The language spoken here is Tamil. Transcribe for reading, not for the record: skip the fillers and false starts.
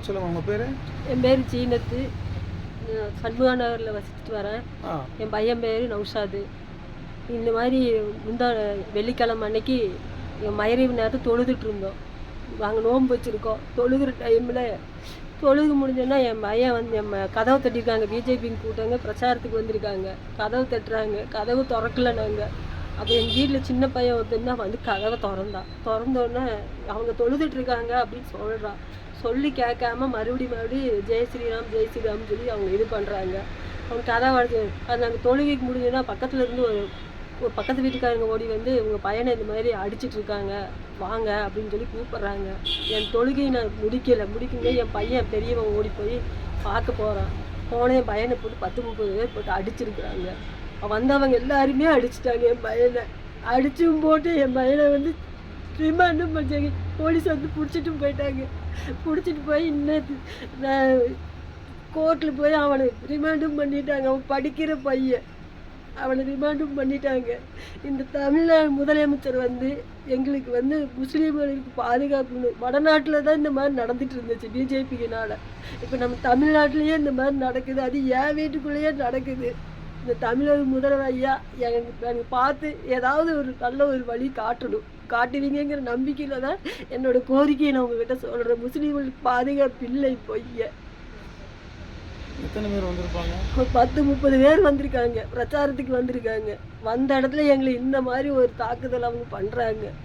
சொல்லுங்கள் உங்கள் பேர்? என் பேர் சீனத்து. சண்முகா நகரில் வசிச்சுட்டு வரேன். என் பையன் பேர் நௌஷாது. இந்த மாதிரி வெள்ளிக்கிழமை அன்னைக்கு என் மகரிப் நேரத்தை தொழுதுட்டு இருந்தோம். நாங்கள் நோன்பு வச்சுருக்கோம். தொழுகிற டைமில் தொழுகு முடிஞ்சோன்னா என் பையன் வந்து கதவை தட்டியிருக்காங்க. பிஜேபின்னு கூட்டங்க பிரச்சாரத்துக்கு வந்திருக்காங்க. கதவு தட்டுறாங்க. கதவு திறக்கல. நாங்கள் அப்போ எங்கள் வீட்டில் சின்ன பையன் ஒருத்தன் தான் வந்து கதவை திறந்தோன்னே அவங்க தொழுதுட்ருக்காங்க அப்படின்னு சொல்கிறான். சொல்லி கேட்காம மறுபடியும் ஜெய் ஸ்ரீராம் சொல்லி அவங்க இது பண்ணுறாங்க. அவங்க கதை வளர்த்து அது நாங்கள் தொழுகைக்கு முடிஞ்சோன்னா பக்கத்தில் இருந்து ஒரு பக்கத்து வீட்டுக்காரங்க ஓடி வந்து உங்கள் பையனை இந்த மாதிரி அடிச்சிட்ருக்காங்க வாங்க அப்படின்னு சொல்லி கூப்பிட்றாங்க. என் தொழுகையை நான் முடிக்குங்க என் பையன் பெரியவன் ஓடி போய் பார்க்க போகிறான். போனேன் என் பையனை போட்டு 10-30 பேர் போட்டு அடிச்சிருக்கிறாங்க. வந்தவங்க எல்லாருமே அடிச்சிட்டாங்க. என் பையனை அடிச்சும் போட்டு என் பையனை வந்து ரிமாண்டும் பண்ணாங்க. போலீஸ் வந்து பிடிச்சிட்டும் போயிட்டாங்க. பிடிச்சிட்டு போய் இன்னும் நான் கோர்ட்டில் போய் அவனை ரிமாண்டும் பண்ணிட்டாங்க. அவன் படிக்கிற பையன், அவனை ரிமாண்டும் பண்ணிட்டாங்க. இந்த தமிழ்நாடு முதலமைச்சர் வந்து எங்களுக்கு வந்து முஸ்லீம்களுக்கு பாதுகாப்புன்னு வடநாட்டில் தான் இந்த மாதிரி நடந்துட்டு இருந்துச்சு பிஜேபியினால். இப்போ நம்ம தமிழ்நாட்டிலேயே இந்த மாதிரி நடக்குது. அது என் வீட்டுக்குள்ளேயே நடக்குது. இந்த தமிழக முதல்வர் ஐயா எனக்கு பார்த்து ஏதாவது ஒரு நல்ல ஒரு வழி காட்டுவீங்கிற நம்பிக்கையில் தான் என்னோட கோரிக்கையை நான் உங்ககிட்ட சொல்கிறேன். முஸ்லீம்களுக்கு பாதுகாப்பு இல்லை. பொய்ய எத்தனை பேர் வந்திருப்பாங்க? ஒரு 10-30 பேர் வந்திருக்காங்க. பிரச்சாரத்துக்கு வந்திருக்காங்க. வந்த இடத்துல எங்களை இந்த மாதிரி ஒரு தாக்குதல் அவங்க பண்ணுறாங்க.